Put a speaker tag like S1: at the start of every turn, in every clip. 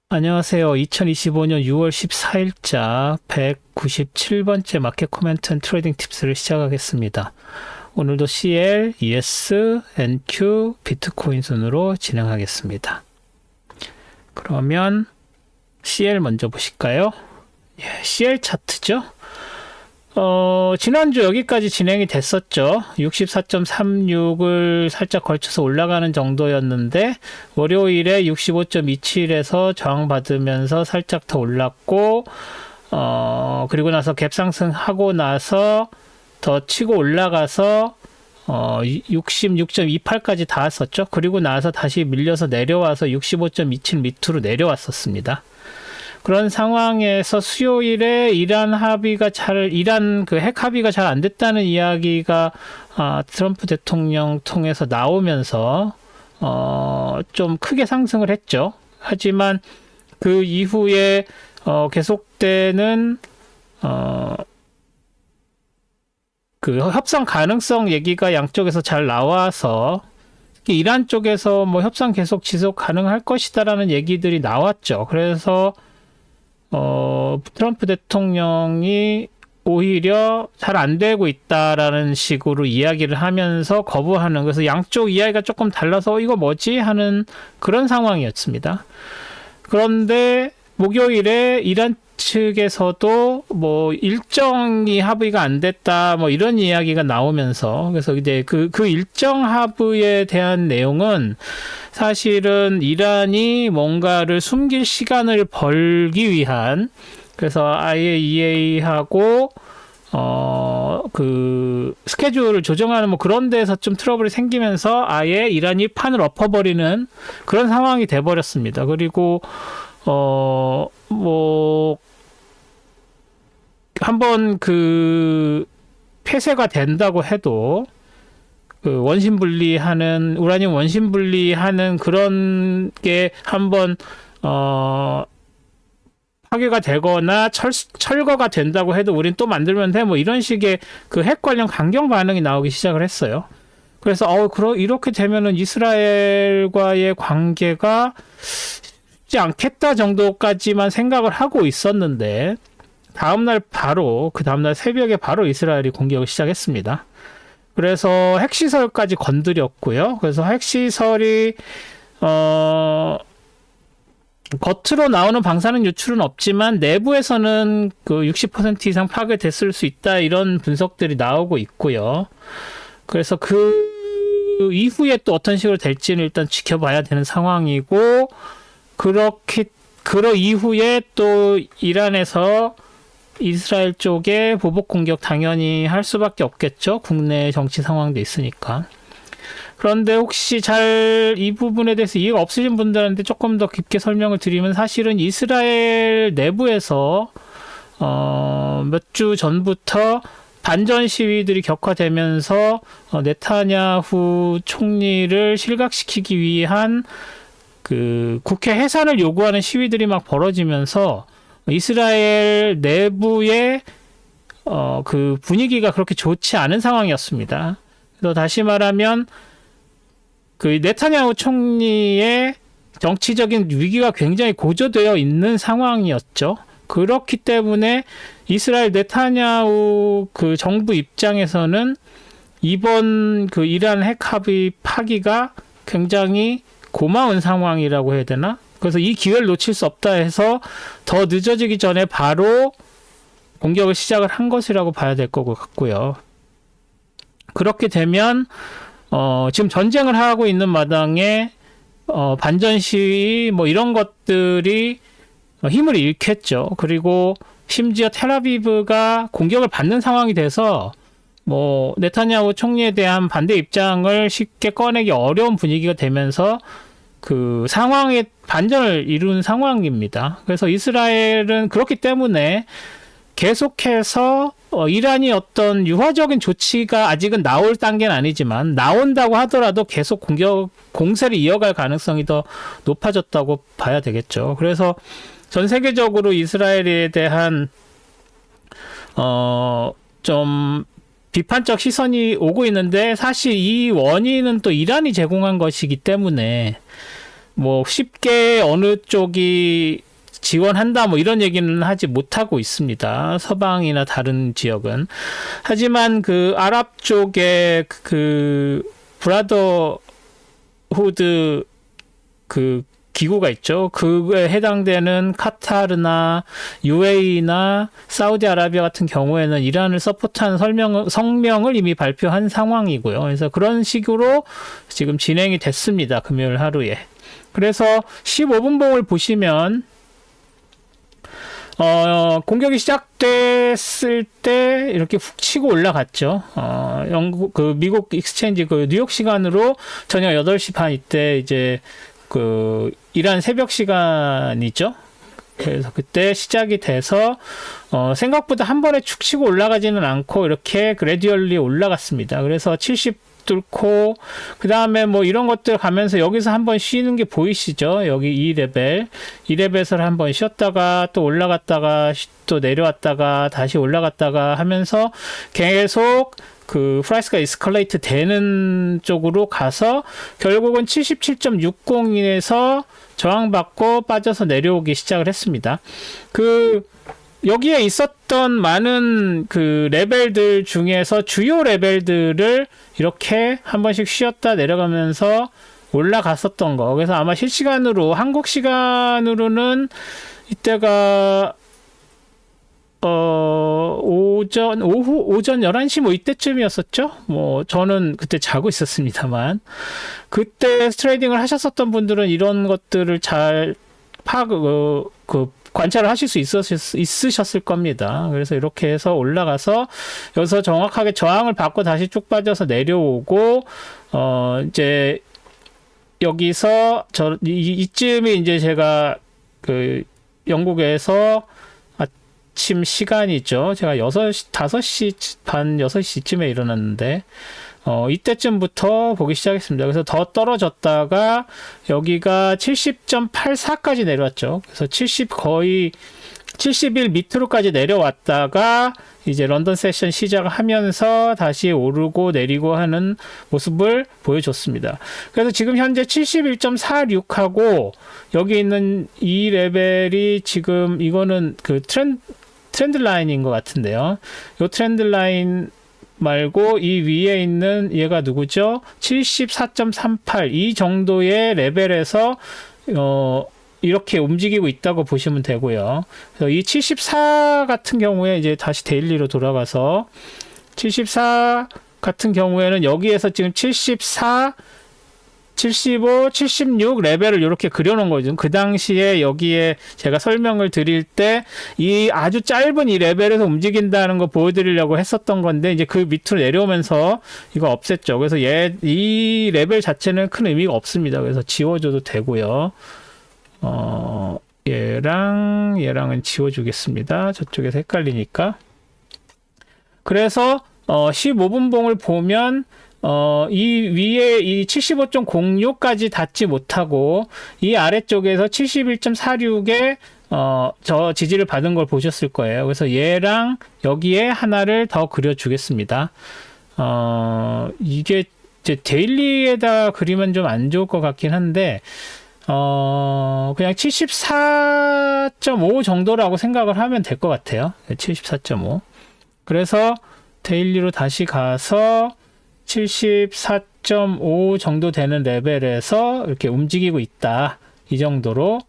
S1: 안녕하세요. 2025년 6월 14일자 197번째 마켓 코멘트 앤 트레이딩 팁스를 시작하겠습니다. 오늘도 CL, ES, NQ, 비트코인 순으로 진행하겠습니다. 그러면 CL 먼저 보실까요? CL 차트죠. 지난주 여기까지 진행이 됐었죠. 64.36을 살짝 걸쳐서 올라가는 정도였는데 월요일에 65.27에서 저항받으면서 살짝 더 올랐고 그리고 나서 갭 상승하고 나서 더 치고 올라가서 66.28까지 닿았었죠. 그리고 나서 다시 밀려서 내려와서 65.27 밑으로 내려왔었습니다. 그런 상황에서 수요일에 이란 그 핵 합의가 잘 안 됐다는 이야기가 트럼프 대통령 통해서 나오면서 좀 크게 상승을 했죠. 하지만 그 이후에 계속되는 그 협상 가능성 얘기가 양쪽에서 잘 나와서 이란 쪽에서 뭐 협상 계속 지속 가능할 것이다라는 얘기들이 나왔죠. 그래서 트럼프 대통령이 오히려 잘 안 되고 있다라는 식으로 이야기를 하면서 거부하는, 그래서 양쪽 이야기가 조금 달라서 이거 뭐지 하는 그런 상황이었습니다. 그런데 목요일에 이란 측에서도 뭐 일정이 합의가 안 됐다 뭐 이런 이야기가 나오면서, 그래서 이제 그 일정 합의에 대한 내용은 사실은 이란이 뭔가를 숨길 시간을 벌기 위한, 그래서 IAEA하고 그 스케줄을 조정하는 뭐 그런 데서 좀 트러블이 생기면서 아예 이란이 판을 엎어버리는 그런 상황이 돼버렸습니다. 그리고 뭐 한번 그 폐쇄가 된다고 해도 그 원심 분리하는, 우라늄 원심 분리하는 그런 게 한번 파괴가 되거나 철거가 된다고 해도 우린 또 만들면 돼 뭐 이런 식의 그 핵 관련 강경 반응이 나오기 시작을 했어요. 그래서 이렇게 되면은 이스라엘과의 관계가 쉽지 않겠다 정도까지만 생각을 하고 있었는데, 그 다음날 새벽에 바로 이스라엘이 공격을 시작했습니다. 그래서 핵시설까지 건드렸고요. 그래서 핵시설이 겉으로 나오는 방사능 유출은 없지만 내부에서는 그 60% 이상 파괴됐을 수 있다, 이런 분석들이 나오고 있고요. 그래서 그 이후에 또 어떤 식으로 될지는 일단 지켜봐야 되는 상황이고, 그 이후에 또 이란에서 이스라엘 쪽에 보복 공격 당연히 할 수밖에 없겠죠. 국내 정치 상황도 있으니까. 그런데 혹시 잘 이 부분에 대해서 이해가 없으신 분들한테 조금 더 깊게 설명을 드리면, 사실은 이스라엘 내부에서 몇 주 전부터 반전 시위들이 격화되면서 네타냐후 총리를 실각시키기 위한 그 국회 해산을 요구하는 시위들이 막 벌어지면서 이스라엘 내부의 그 분위기가 그렇게 좋지 않은 상황이었습니다. 그래서 다시 말하면 그 네타냐후 총리의 정치적인 위기가 굉장히 고조되어 있는 상황이었죠. 그렇기 때문에 이스라엘 네타냐후 그 정부 입장에서는 이번 그 이란 핵 합의 파기가 굉장히 고마운 상황이라고 해야 되나? 그래서 이 기회를 놓칠 수 없다 해서 더 늦어지기 전에 바로 공격을 시작을 한 것이라고 봐야 될 것 같고요. 그렇게 되면 지금 전쟁을 하고 있는 마당에 반전 시위 뭐 이런 것들이 힘을 잃겠죠. 그리고 심지어 텔아비브가 공격을 받는 상황이 돼서 뭐 네타냐후 총리에 대한 반대 입장을 쉽게 꺼내기 어려운 분위기가 되면서 그 상황에 반전을 이룬 상황입니다. 그래서 이스라엘은 그렇기 때문에 계속해서 이란이 어떤 유화적인 조치가 아직은 나올 단계는 아니지만, 나온다고 하더라도 계속 공세를 이어갈 가능성이 더 높아졌다고 봐야 되겠죠. 그래서 전 세계적으로 이스라엘에 대한 좀 비판적 시선이 오고 있는데, 사실 이 원인은 또 이란이 제공한 것이기 때문에 뭐 쉽게 어느 쪽이 지원한다 뭐 이런 얘기는 하지 못하고 있습니다. 서방이나 다른 지역은. 하지만 그 아랍 쪽에 그 브라더후드 그 기구가 있죠. 그거에 해당되는 카타르나 UAE나 사우디아라비아 같은 경우에는 이란을 서포트한 성명을 이미 발표한 상황이고요. 그래서 그런 식으로 지금 진행이 됐습니다. 금요일 하루에. 그래서 15분 봉을 보시면 공격이 시작됐을 때 이렇게 훅 치고 올라갔죠. 미국 익스체인지 뉴욕 시간으로 저녁 8시 반 이때 이제 이란 새벽 시간이죠. 그래서 그때 시작이 돼서 생각보다 한 번에 축 치고 올라가지는 않고 이렇게 그래듀얼리 올라갔습니다. 그래서 70 뚫고 그 다음에 뭐 이런 것들 가면서 여기서 한번 쉬는 게 보이시죠? 여기 2레벨에서 한번 쉬었다가 또 올라갔다가 또 내려왔다가 다시 올라갔다가 하면서 계속 그 프라이스가 에스컬레이트 되는 쪽으로 가서 결국은 77.60에서 저항받고 빠져서 내려오기 시작을 했습니다. 여기에 있었던 많은 그 레벨들 중에서 주요 레벨들을 이렇게 한 번씩 쉬었다 내려가면서 올라갔었던 거. 그래서 아마 실시간으로, 한국 시간으로는 이때가 오전 11시 뭐 이때쯤이었었죠? 뭐 저는 그때 자고 있었습니다만 그때 트레이딩을 하셨었던 분들은 이런 것들을 잘 관찰을 하실 수 있으셨을 겁니다. 그래서 이렇게 해서 올라가서 여기서 정확하게 저항을 받고 다시 쭉 빠져서 내려오고 이제 여기서 이쯤이 이제 제가 영국에서 아침 시간이죠. 제가 5시 반 6시쯤에 일어났는데 이때쯤부터 보기 시작했습니다. 그래서 더 떨어졌다가 여기가 70.84까지 내려왔죠. 그래서 거의 71 밑으로까지 내려왔다가 이제 런던 세션 시작을 하면서 다시 오르고 내리고 하는 모습을 보여줬습니다. 그래서 지금 현재 71.46하고 여기 있는 이 레벨이 지금 이거는 그 트렌드 라인인 것 같은데요. 이 트렌드 라인 말고 이 위에 있는 얘가 누구죠? 74.38 이 정도의 레벨에서 이렇게 움직이고 있다고 보시면 되고요. 그래서 이 74 같은 경우에 이제 다시 데일리로 돌아가서 74 같은 경우에는 여기에서 지금 74 75, 76 레벨을 이렇게 그려놓은 거죠. 그 당시에 여기에 제가 설명을 드릴 때 이 아주 짧은 이 레벨에서 움직인다는 거 보여드리려고 했었던 건데 이제 그 밑으로 내려오면서 이거 없앴죠. 그래서 이 레벨 자체는 큰 의미가 없습니다. 그래서 지워줘도 되고요. 얘랑은 지워주겠습니다. 저쪽에서 헷갈리니까. 그래서 15분 봉을 보면 이 위에 이 75.06까지 닿지 못하고 이 아래쪽에서 71.46에 저 지지를 받은 걸 보셨을 거예요. 그래서 얘랑 여기에 하나를 더 그려주겠습니다. 이게 이제 데일리에다 그리면 좀 안 좋을 것 같긴 한데 그냥 74.5 정도라고 생각을 하면 될 것 같아요. 74.5. 그래서 데일리로 다시 가서 74.5 정도 되는 레벨에서 이렇게 움직이고 있다. 이 정도로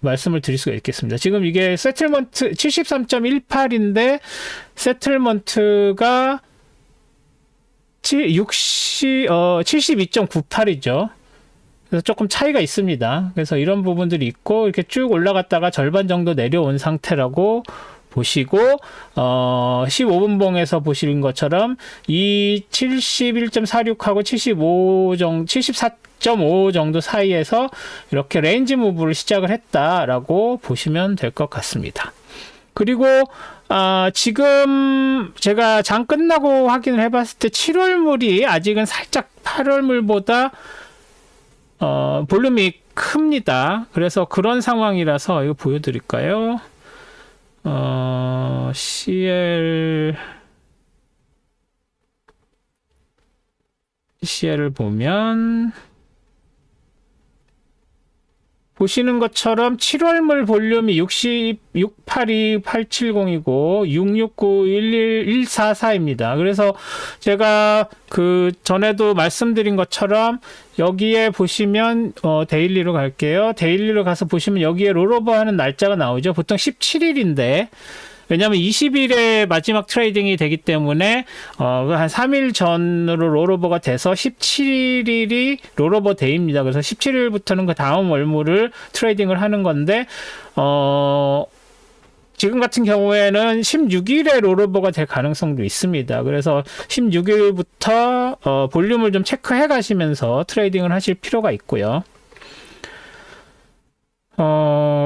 S1: 말씀을 드릴 수가 있겠습니다. 지금 이게 세틀먼트 73.18인데 세틀먼트가 72.98이죠. 그래서 조금 차이가 있습니다. 그래서 이런 부분들이 있고 이렇게 쭉 올라갔다가 절반 정도 내려온 상태라고 보시고 15분 봉에서 보시는 것처럼 이 71.46하고 74.5 정도 사이에서 이렇게 레인지 무브를 시작을 했다라고 보시면 될 것 같습니다. 그리고 지금 제가 장 끝나고 확인을 해봤을 때 7월물이 아직은 살짝 8월물보다 볼륨이 큽니다. 그래서 그런 상황이라서 이거 보여드릴까요? CL CCL을 보면 보시는 것처럼 7월물 볼륨이 682,870이고 669,11144입니다. 그래서 제가 그 전에도 말씀드린 것처럼 여기에 보시면 데일리로 갈게요. 데일리로 가서 보시면 여기에 롤오버 하는 날짜가 나오죠. 보통 17일인데 왜냐하면 20일에 마지막 트레이딩이 되기 때문에 한 3일 전으로 롤오버가 돼서 17일이 롤오버 데이입니다. 그래서 17일부터는 그 다음 월물을 트레이딩을 하는 건데 지금 같은 경우에는 16일에 롤오버가 될 가능성도 있습니다. 그래서 16일부터 볼륨을 좀 체크해 가시면서 트레이딩을 하실 필요가 있고요.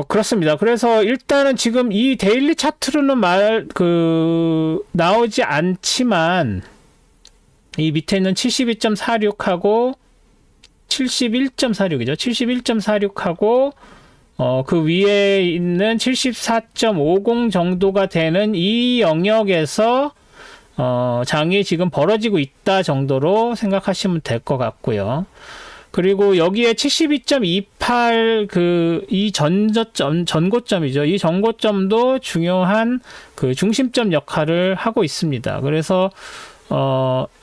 S1: 그렇습니다. 그래서 일단은 지금 이 데일리 차트로는 나오지 않지만 이 밑에 있는 72.46하고 71.46이죠. 71.46하고 그 위에 있는 74.50 정도가 되는 이 영역에서 장이 지금 벌어지고 있다 정도로 생각하시면 될 것 같고요. 그리고 여기에 72.28 이 전고점이죠. 이 전고점도 중요한 그 중심점 역할을 하고 있습니다. 그래서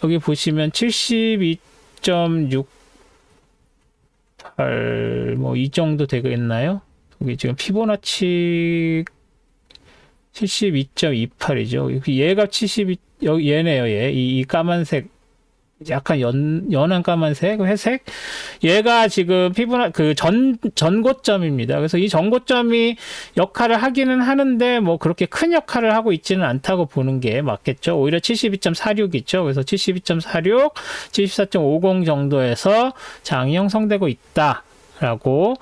S1: 여기 보시면 72.68 뭐 이 정도 되겠나요? 여기 지금 피보나치 72.28이죠. 얘가 72 얘네요. 이 까만색 약간 연한 까만색, 회색. 얘가 지금 전고점입니다. 그래서 이 전고점이 역할을 하기는 하는데 뭐 그렇게 큰 역할을 하고 있지는 않다고 보는 게 맞겠죠. 오히려 72.46 있죠. 그래서 72.46, 74.50 정도에서 장이 형성되고 있다라고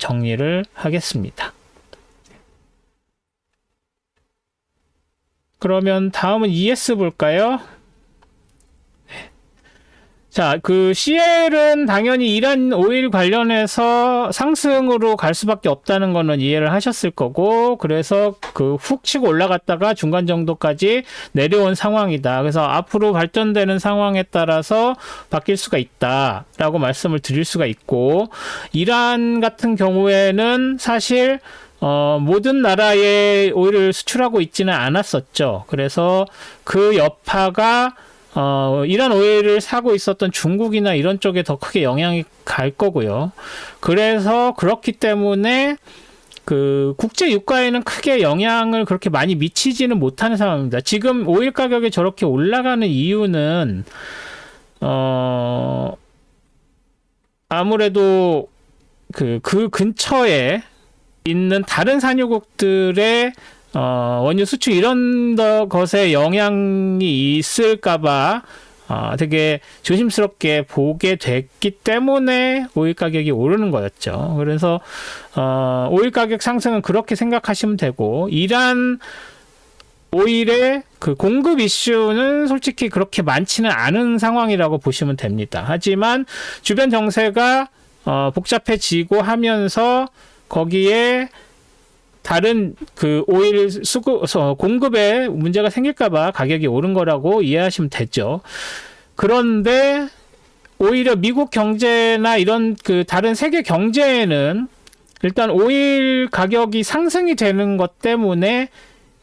S1: 정리를 하겠습니다. 그러면 다음은 ES 볼까요? 자, 그 CL은 당연히 이란 오일 관련해서 상승으로 갈 수밖에 없다는 거는 이해를 하셨을 거고, 그래서 그 훅 치고 올라갔다가 중간 정도까지 내려온 상황이다. 그래서 앞으로 발전되는 상황에 따라서 바뀔 수가 있다라고 말씀을 드릴 수가 있고, 이란 같은 경우에는 사실 모든 나라에 오일을 수출하고 있지는 않았었죠. 그래서 그 여파가 이란 오일을 사고 있었던 중국이나 이런 쪽에 더 크게 영향이 갈 거고요. 그래서 그렇기 때문에 그 국제 유가에는 크게 영향을 그렇게 많이 미치지는 못하는 상황입니다. 지금 오일 가격이 저렇게 올라가는 이유는 아무래도 그 근처에 있는 다른 산유국들의 원유 수출 이런 것에 영향이 있을까봐 되게 조심스럽게 보게 됐기 때문에 오일 가격이 오르는 거였죠. 그래서 오일 가격 상승은 그렇게 생각하시면 되고, 이란 오일의 그 공급 이슈는 솔직히 그렇게 많지는 않은 상황이라고 보시면 됩니다. 하지만 주변 정세가 복잡해지고 하면서 거기에 다른 그 오일 공급에 문제가 생길까봐 가격이 오른 거라고 이해하시면 되죠. 그런데 오히려 미국 경제나 이런 그 다른 세계 경제에는 일단 오일 가격이 상승이 되는 것 때문에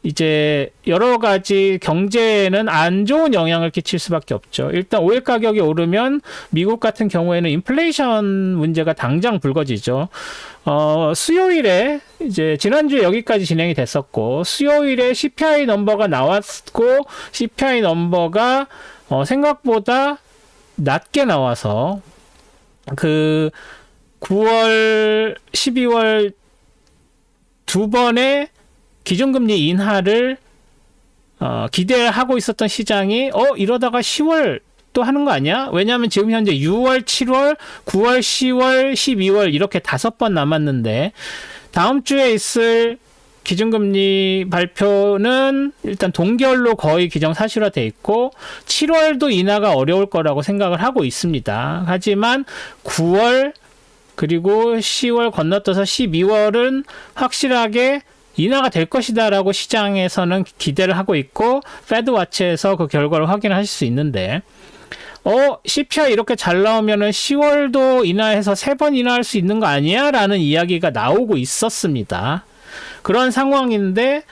S1: 이제 여러 가지 경제에는 안 좋은 영향을 끼칠 수밖에 없죠. 일단 오일 가격이 오르면 미국 같은 경우에는 인플레이션 문제가 당장 불거지죠. 수요일에 이제 지난주에 여기까지 진행이 됐었고, 수요일에 CPI 넘버가 나왔고, CPI 넘버가 생각보다 낮게 나와서 그 9월, 12월 두 번의 기준금리 인하를 기대하고 있었던 시장이 이러다가 10월 또 하는 거 아니야? 왜냐하면 지금 현재 6월, 7월, 9월, 10월, 12월 이렇게 5번 남았는데, 다음 주에 있을 기준금리 발표는 일단 동결로 거의 기정사실화돼 있고 7월도 인하가 어려울 거라고 생각을 하고 있습니다. 하지만 9월 그리고 10월 건너뛰어서 12월은 확실하게 인하가 될 것이다라고 시장에서는 기대를 하고 있고, 패드와치에서 그 결과를 확인하실 수 있는데, CPI 이렇게 잘 나오면은 10월도 인하해서 3번 인하할 수 있는 거 아니야? 라는 이야기가 나오고 있었습니다. 그런 상황인데,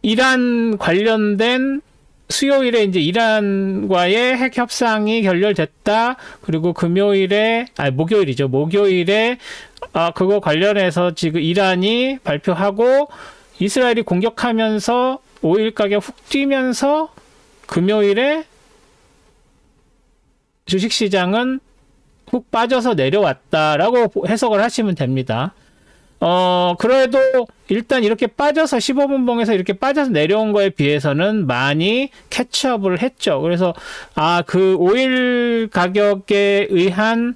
S1: 이란 관련된 수요일에 이제 이란과의 핵 협상이 결렬됐다. 그리고 목요일이죠. 목요일에 그거 관련해서 지금 이란이 발표하고 이스라엘이 공격하면서 오일 가격 훅 뛰면서 금요일에 주식시장은 훅 빠져서 내려왔다라고 해석을 하시면 됩니다. 그래도 일단 이렇게 빠져서 15분 봉에서 이렇게 빠져서 내려온 거에 비해서는 많이 캐치업을 했죠. 그래서 그 오일 가격에 의한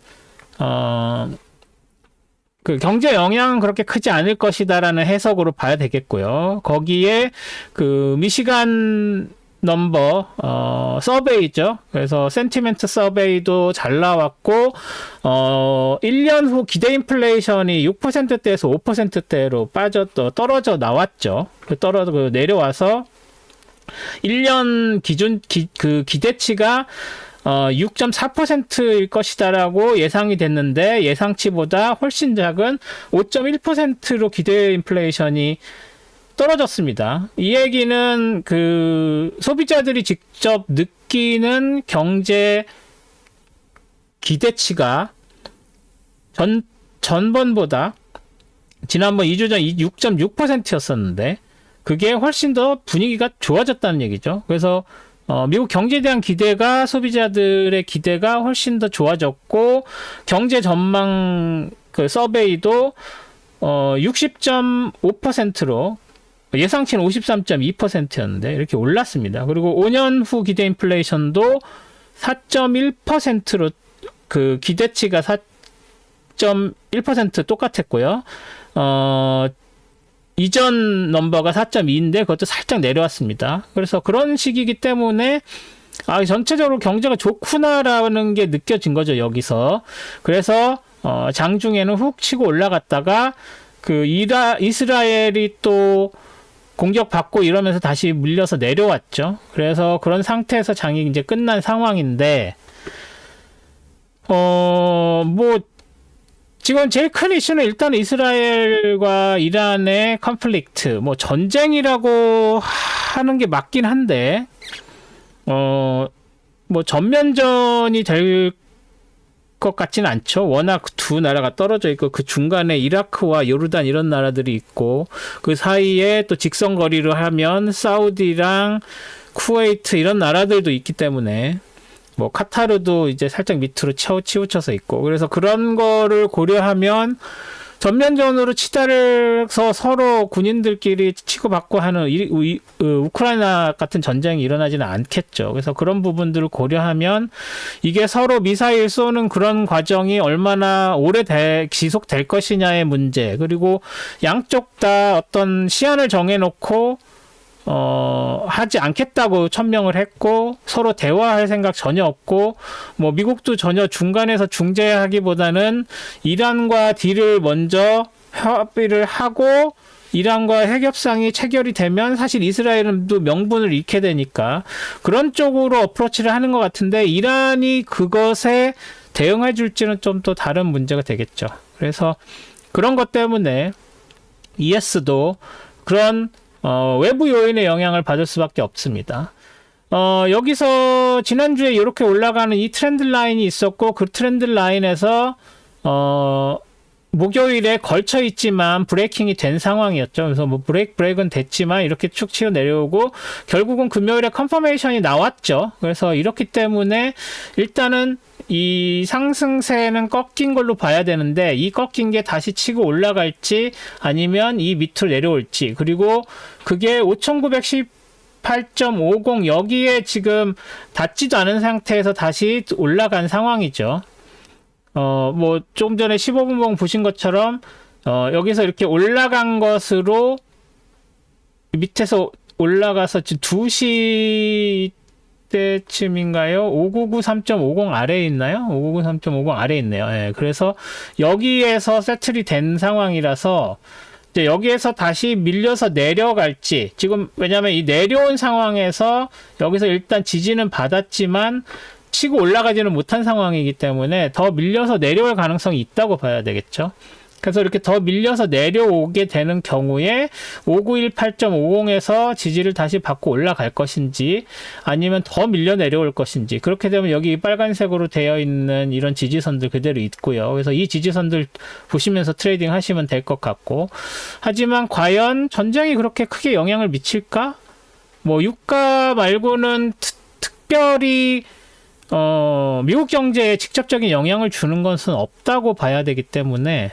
S1: 그 경제 영향은 그렇게 크지 않을 것이다라는 해석으로 봐야 되겠고요. 거기에 그 미시간 넘버 서베이죠. 그래서 센티멘트 서베이도 잘 나왔고 1년 후 기대 인플레이션이 6%대에서 5%대로 떨어져 나왔죠. 내려와서 1년 기준 그 기대치가 6.4%일 것이다라고 예상이 됐는데 예상치보다 훨씬 작은 5.1%로 기대 인플레이션이 떨어졌습니다. 이 얘기는 그 소비자들이 직접 느끼는 경제 기대치가 전번보다 지난번 2주 전 6.6%였었는데 그게 훨씬 더 분위기가 좋아졌다는 얘기죠. 그래서 미국 경제에 대한 기대가 소비자들의 기대가 훨씬 더 좋아졌고 경제 전망 그 서베이도 60.5%로 예상치는 53.2%였는데 이렇게 올랐습니다. 그리고 5년 후 기대 인플레이션도 4.1%로 그 기대치가 4.1% 똑같았고요. 이전 넘버가 4.2인데 그것도 살짝 내려왔습니다. 그래서 그런 식이기 때문에 전체적으로 경제가 좋구나라는 게 느껴진 거죠, 여기서. 그래서 장중에는 훅 치고 올라갔다가 그 이스라엘이 또 공격받고 이러면서 다시 물려서 내려왔죠. 그래서 그런 상태에서 장이 이제 끝난 상황인데 지금 제일 큰 이슈는 일단 이스라엘과 이란의 컨플릭트, 전쟁이라고 하는 게 맞긴 한데, 전면전이 될 것 같지는 않죠. 워낙 두 나라가 떨어져 있고, 그 중간에 이라크와 요르단 이런 나라들이 있고, 그 사이에 또 직선거리로 하면 사우디랑 쿠웨이트 이런 나라들도 있기 때문에, 카타르도 이제 살짝 밑으로 치우쳐서 있고 그래서 그런 거를 고려하면 전면전으로 치달아서 서로 군인들끼리 치고받고 하는 우크라이나 같은 전쟁이 일어나지는 않겠죠. 그래서 그런 부분들을 고려하면 이게 서로 미사일 쏘는 그런 과정이 얼마나 오래 지속될 것이냐의 문제 그리고 양쪽 다 어떤 시한을 정해놓고 하지 않겠다고 천명을 했고 서로 대화할 생각 전혀 없고 미국도 전혀 중간에서 중재하기보다는 이란과 딜을 먼저 협의를 하고 이란과 핵협상이 체결이 되면 사실 이스라엘도 명분을 잃게 되니까 그런 쪽으로 어프로치를 하는 것 같은데 이란이 그것에 대응해 줄지는 좀 또 다른 문제가 되겠죠. 그래서 그런 것 때문에 ES도 그런 외부 요인의 영향을 받을 수밖에 없습니다. 여기서 지난주에 이렇게 올라가는 이 트렌드 라인이 있었고 그 트렌드 라인에서 목요일에 걸쳐 있지만 브레이킹이 된 상황이었죠. 그래서 브레이크는 됐지만 이렇게 축 치고 내려오고 결국은 금요일에 컨퍼메이션이 나왔죠. 그래서 이렇기 때문에 일단은 이 상승세는 꺾인 걸로 봐야 되는데 이 꺾인 게 다시 치고 올라갈지 아니면 이 밑으로 내려올지 그리고 그게 5918.50 여기에 지금 닿지도 않은 상태에서 다시 올라간 상황이죠. 조금 전에 15분봉 보신 것처럼 여기서 이렇게 올라간 것으로 밑에서 올라가서 지금 2시 때쯤인가요? 599 3.50 아래에 있나요? 599 3.50 아래에 있네요. 예, 그래서 여기에서 세틀이 된 상황이라서 이제 여기에서 다시 밀려서 내려갈지, 지금 왜냐면 이 내려온 상황에서 여기서 일단 지지는 받았지만 치고 올라가지는 못한 상황이기 때문에 더 밀려서 내려올 가능성이 있다고 봐야 되겠죠. 그래서 이렇게 더 밀려서 내려오게 되는 경우에 5918.50에서 지지를 다시 받고 올라갈 것인지 아니면 더 밀려 내려올 것인지, 그렇게 되면 여기 빨간색으로 되어 있는 이런 지지선들 그대로 있고요. 그래서 이 지지선들 보시면서 트레이딩 하시면 될 것 같고, 하지만 과연 전쟁이 그렇게 크게 영향을 미칠까? 뭐 유가 말고는 특별히 미국 경제에 직접적인 영향을 주는 것은 없다고 봐야 되기 때문에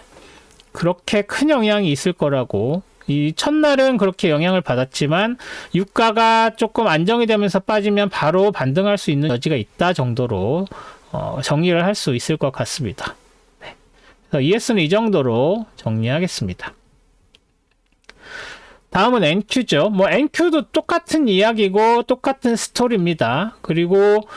S1: 그렇게 큰 영향이 있을 거라고, 이 첫날은 그렇게 영향을 받았지만 유가가 조금 안정이 되면서 빠지면 바로 반등할 수 있는 여지가 있다 정도로 정리를 할 수 있을 것 같습니다. 네. 그래서 ES는 이 정도로 정리하겠습니다. 다음은 NQ죠. 뭐 NQ도 똑같은 이야기고 똑같은 스토리입니다. 그리고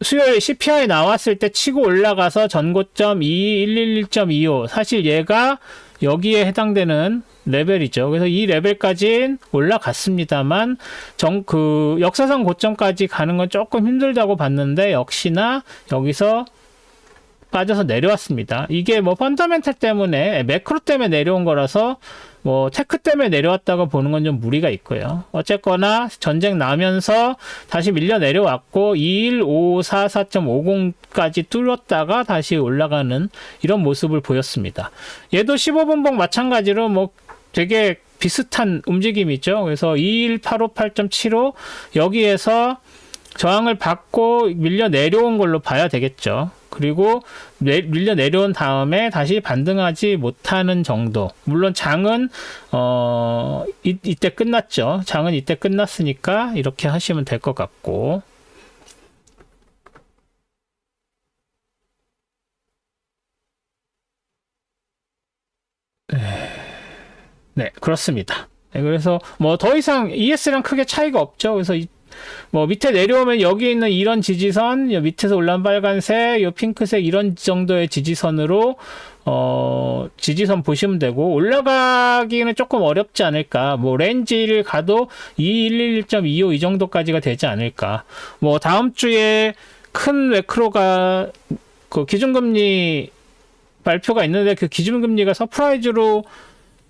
S1: 수요일 CPI 나왔을 때 치고 올라가서 전고점 2111.25, 사실 얘가 여기에 해당되는 레벨이죠. 그래서 이 레벨까지는 올라갔습니다만 그 역사상 고점까지 가는 건 조금 힘들다고 봤는데 역시나 여기서 빠져서 내려왔습니다. 이게 뭐 펀더멘탈 때문에, 매크로 때문에 내려온 거라서 뭐 테크 때문에 내려왔다고 보는 건 좀 무리가 있고요. 어쨌거나 전쟁 나면서 다시 밀려 내려왔고 21544.50까지 뚫었다가 다시 올라가는 이런 모습을 보였습니다. 얘도 15분봉 마찬가지로 뭐 되게 비슷한 움직임이죠. 그래서 21858.75 여기에서 저항을 받고 밀려 내려온 걸로 봐야 되겠죠. 그리고 밀려 내려온 다음에 다시 반등하지 못하는 정도. 물론 장은 이때 끝났죠. 장은 이때 끝났으니까 이렇게 하시면 될 것 같고. 네, 그렇습니다. 네, 그래서 뭐 더 이상 ES랑 크게 차이가 없죠. 그래서 뭐 밑에 내려오면 여기 있는 이런 지지선, 요 밑에서 올라온 빨간색, 요 핑크색 이런 정도의 지지선으로 지지선 보시면 되고, 올라가기는 조금 어렵지 않을까. 뭐 렌지를 가도 2111.25 이 정도까지가 되지 않을까. 뭐 다음 주에 큰 매크로가 그 기준금리 발표가 있는데 그 기준금리가 서프라이즈로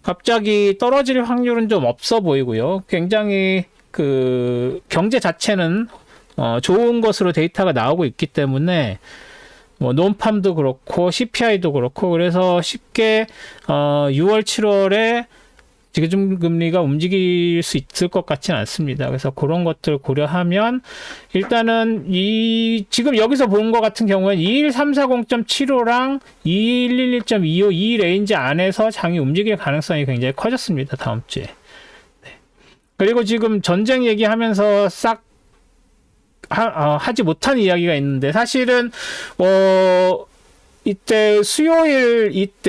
S1: 갑자기 떨어질 확률은 좀 없어 보이고요. 굉장히 그 경제 자체는 좋은 것으로 데이터가 나오고 있기 때문에 뭐 논팜도 그렇고 CPI도 그렇고, 그래서 쉽게 6월 7월에 지금 금리가 움직일 수 있을 것 같지는 않습니다. 그래서 그런 것들 고려하면 일단은 지금 여기서 본 것 같은 경우는 21340.75랑 2111.25 이 레인지 안에서 장이 움직일 가능성이 굉장히 커졌습니다. 다음 주에. 그리고 지금 전쟁 얘기하면서 싹 하지 못한 이야기가 있는데, 사실은 이때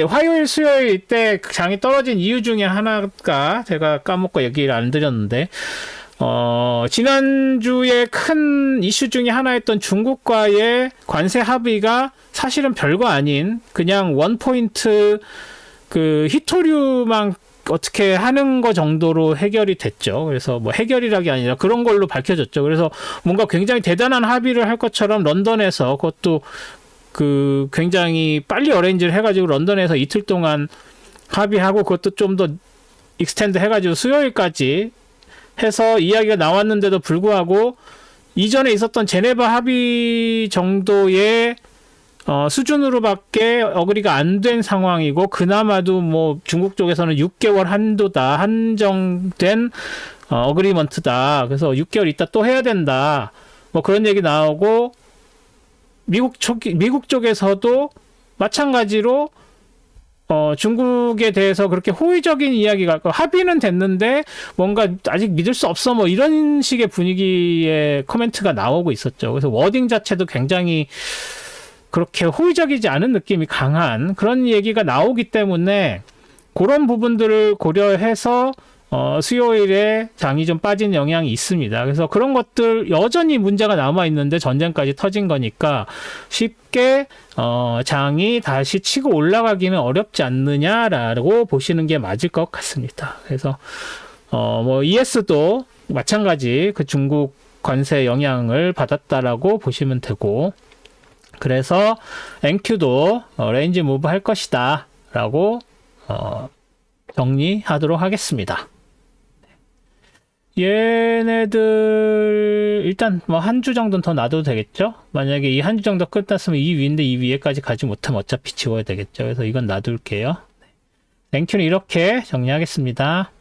S1: 화요일 수요일 이때 장이 떨어진 이유 중에 하나가 제가 까먹고 얘기를 안 드렸는데, 지난주에 큰 이슈 중에 하나였던 중국과의 관세 합의가 사실은 별거 아닌 그냥 원포인트 그 히토류만 어떻게 하는 거 정도로 해결이 됐죠. 그래서 뭐 해결이라기 아니라 그런 걸로 밝혀졌죠. 그래서 뭔가 굉장히 대단한 합의를 할 것처럼 런던에서, 그것도 그 굉장히 빨리 어레인지를 해가지고 런던에서 이틀 동안 합의하고, 그것도 좀 더 익스텐드 해가지고 수요일까지 해서 이야기가 나왔는데도 불구하고 이전에 있었던 제네바 합의 정도의 수준으로밖에 어그리가 안 된 상황이고, 그나마도 뭐 중국 쪽에서는 6개월 한도다, 한정된 어그리먼트다. 그래서 6개월 있다 또 해야 된다. 뭐 그런 얘기 나오고, 미국 쪽에서도 마찬가지로 중국에 대해서 그렇게 호의적인 이야기가, 합의는 됐는데 뭔가 아직 믿을 수 없어, 뭐 이런 식의 분위기의 코멘트가 나오고 있었죠. 그래서 워딩 자체도 굉장히 그렇게 호의적이지 않은 느낌이 강한 그런 얘기가 나오기 때문에 그런 부분들을 고려해서 수요일에 장이 좀 빠진 영향이 있습니다. 그래서 그런 것들 여전히 문제가 남아 있는데 전쟁까지 터진 거니까 쉽게 장이 다시 치고 올라가기는 어렵지 않느냐라고 보시는 게 맞을 것 같습니다. 그래서 뭐 ES도 마찬가지 그 중국 관세 영향을 받았다라고 보시면 되고, 그래서 NQ도 레인지 무브 할 것이다 라고 정리하도록 하겠습니다. 얘네들 일단 뭐 한 주 정도는 더 놔둬도 되겠죠. 만약에 이 한 주 정도 끝났으면 이 위인데 이 위에까지 가지 못하면 어차피 지워야 되겠죠. 그래서 이건 놔둘게요. NQ는 이렇게 정리하겠습니다.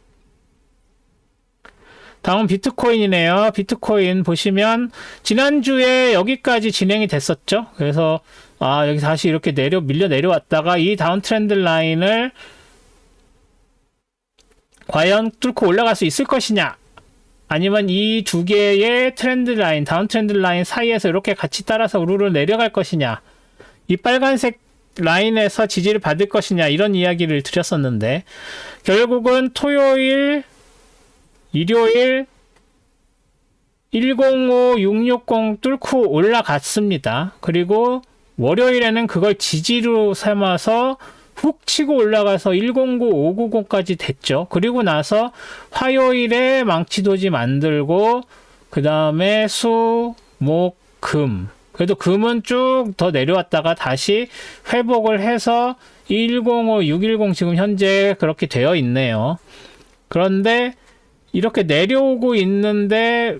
S1: 다음 비트코인이네요. 비트코인 보시면 지난주에 여기까지 진행이 됐었죠. 그래서 여기 다시 이렇게 밀려 내려왔다가 이 다운 트렌드 라인을 과연 뚫고 올라갈 수 있을 것이냐, 아니면 이 두 개의 트렌드 라인, 다운 트렌드 라인 사이에서 이렇게 같이 따라서 우르르 내려갈 것이냐, 이 빨간색 라인에서 지지를 받을 것이냐, 이런 이야기를 드렸었는데 결국은 토요일, 일요일 105, 660 뚫고 올라갔습니다. 그리고 월요일에는 그걸 지지로 삼아서 훅 치고 올라가서 109, 590까지 됐죠. 그리고 나서 화요일에 망치도지 만들고 그 다음에 수, 목, 금. 그래도 금은 쭉 더 내려왔다가 다시 회복을 해서 105, 610 지금 현재 그렇게 되어 있네요. 그런데 이렇게 내려오고 있는데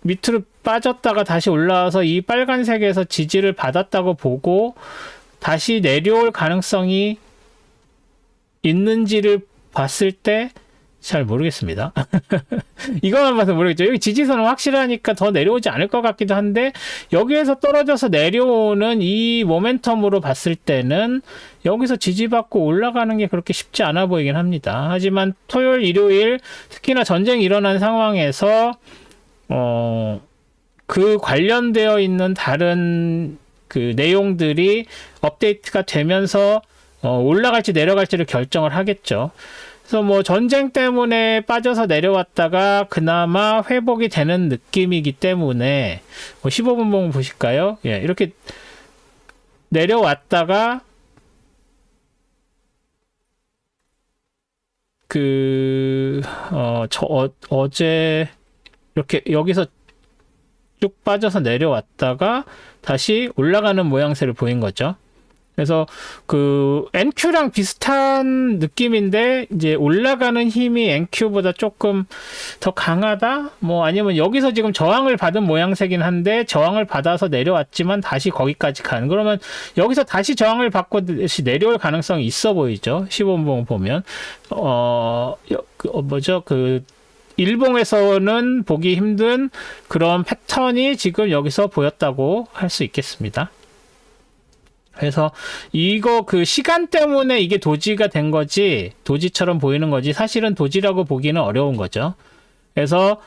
S1: 밑으로 빠졌다가 다시 올라와서 이 빨간색에서 지지를 받았다고 보고 다시 내려올 가능성이 있는지를 봤을 때 잘 모르겠습니다. 이것만 봐서 모르겠죠. 여기 지지선은 확실하니까 더 내려오지 않을 것 같기도 한데, 여기에서 떨어져서 내려오는 이 모멘텀으로 봤을 때는 여기서 지지받고 올라가는 게 그렇게 쉽지 않아 보이긴 합니다. 하지만 토요일, 일요일 특히나 전쟁이 일어난 상황에서 그 관련되어 있는 다른 그 내용들이 업데이트가 되면서 올라갈지 내려갈지를 결정을 하겠죠. 그래서 뭐 전쟁 때문에 빠져서 내려왔다가 그나마 회복이 되는 느낌이기 때문에 15분 봉 보실까요? 예, 이렇게 내려왔다가 어제 이렇게 여기서 쭉 빠져서 내려왔다가 다시 올라가는 모양새를 보인 거죠. 그래서 그 NQ랑 비슷한 느낌인데 이제 올라가는 힘이 NQ보다 조금 더 강하다? 뭐 아니면 여기서 지금 저항을 받은 모양새긴 한데 저항을 받아서 내려왔지만 다시 거기까지 가는, 그러면 여기서 다시 저항을 받고 다시 내려올 가능성이 있어 보이죠. 15분 보면 일봉에서는 보기 힘든 그런 패턴이 지금 여기서 보였다고 할 수 있겠습니다. 그래서 이거 그 시간 때문에 이게 도지가 된 거지, 도지처럼 보이는 거지 사실은 도지라고 보기는 어려운 거죠. 그래서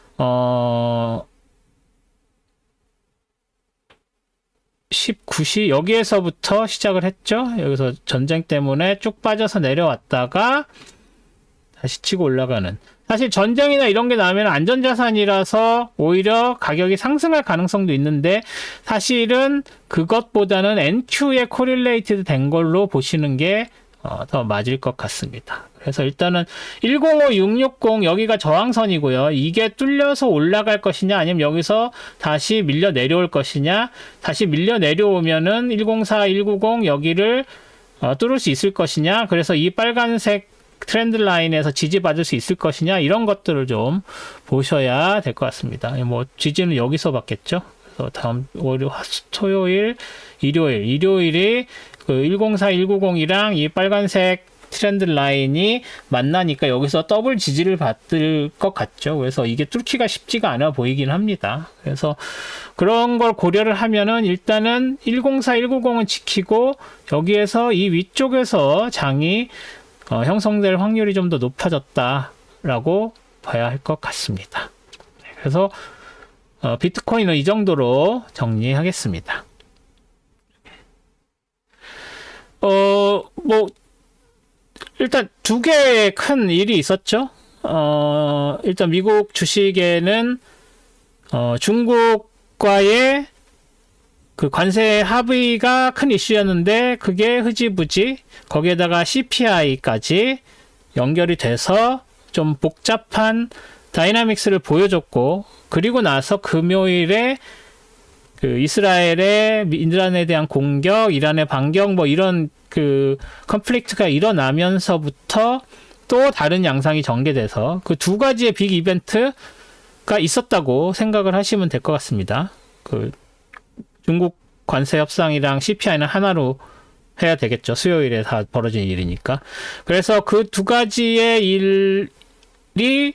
S1: 19시 여기에서부터 시작을 했죠. 여기서 전쟁 때문에 쭉 빠져서 내려왔다가 다시 치고 올라가는, 사실 전쟁이나 이런 게 나면 안전자산이라서 오히려 가격이 상승할 가능성도 있는데 사실은 그것보다는 NQ에 코릴레이티드 된 걸로 보시는 게 더 맞을 것 같습니다. 그래서 일단은 105, 660 여기가 저항선이고요. 이게 뚫려서 올라갈 것이냐 아니면 여기서 다시 밀려 내려올 것이냐, 다시 밀려 내려오면은 104, 190 여기를 뚫을 수 있을 것이냐, 그래서 이 빨간색 트렌드 라인에서 지지받을 수 있을 것이냐, 이런 것들을 좀 보셔야 될 것 같습니다. 뭐 지지는 여기서 받겠죠. 그래서 다음 토요일, 일요일이 그 104, 190이랑 이 빨간색 트렌드 라인이 만나니까 여기서 더블 지지를 받을 것 같죠. 그래서 이게 뚫기가 쉽지가 않아 보이긴 합니다. 그래서 그런 걸 고려를 하면은 일단은 104, 190은 지키고 여기에서 이 위쪽에서 장이 형성될 확률이 좀 더 높아졌다라고 봐야 할 것 같습니다. 그래서 비트코인은 이 정도로 정리하겠습니다. 뭐 일단 두 개의 큰 일이 있었죠. 일단 미국 주식에는 중국과의 그 관세 합의가 큰 이슈였는데 그게 흐지부지 거기에다가 CPI까지 연결이 돼서 좀 복잡한 다이나믹스를 보여줬고, 그리고 나서 금요일에 그 이스라엘의 이란에 대한 공격, 이란의 반격 뭐 이런 그 컨플릭트가 일어나면서부터 또 다른 양상이 전개돼서 그 두 가지의 빅 이벤트가 있었다고 생각을 하시면 될 것 같습니다. 그 중국 관세 협상이랑 CPI는 하나로 해야 되겠죠. 수요일에 다 벌어진 일이니까. 그래서 그 두 가지의 일이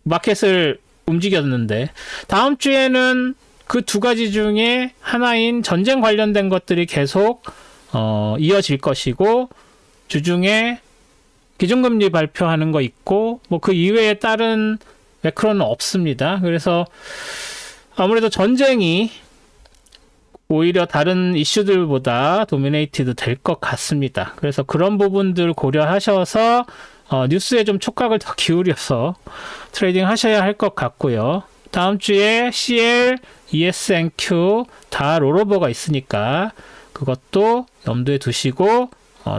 S1: 마켓을 움직였는데, 다음 주에는 그 두 가지 중에 하나인 전쟁 관련된 것들이 계속 이어질 것이고, 주중에 기준금리 발표하는 거 있고, 뭐 그 이외에 다른 매크로는 없습니다. 그래서 아무래도 전쟁이 오히려 다른 이슈들보다 도미네이티드 될 것 같습니다. 그래서 그런 부분들 고려하셔서 뉴스에 좀 촉각을 더 기울여서 트레이딩 하셔야 할 것 같고요. 다음 주에 CL, ES&Q 다 롤오버가 있으니까 그것도 염두에 두시고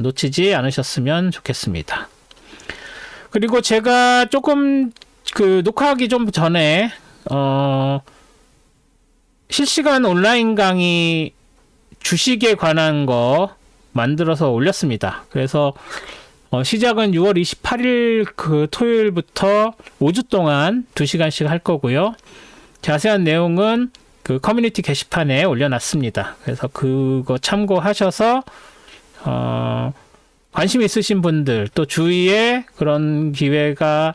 S1: 놓치지 않으셨으면 좋겠습니다. 그리고 제가 조금 그 녹화하기 좀 전에 실시간 온라인 강의 주식에 관한 거 만들어서 올렸습니다. 그래서 시작은 6월 28일 그 토요일부터 5주 동안 2시간씩 할 거고요. 자세한 내용은 그 커뮤니티 게시판에 올려놨습니다. 그래서 그거 참고하셔서 관심 있으신 분들, 또 주위에 그런 기회가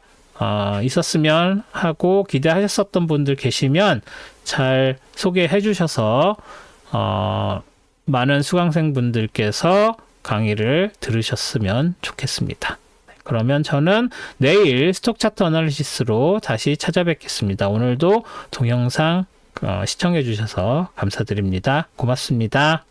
S1: 있었으면 하고 기대하셨었던 분들 계시면 잘 소개해 주셔서 많은 수강생분들께서 강의를 들으셨으면 좋겠습니다. 그러면 저는 내일 스톡 차트 어널리시스로 다시 찾아뵙겠습니다. 오늘도 동영상 시청해 주셔서 감사드립니다. 고맙습니다.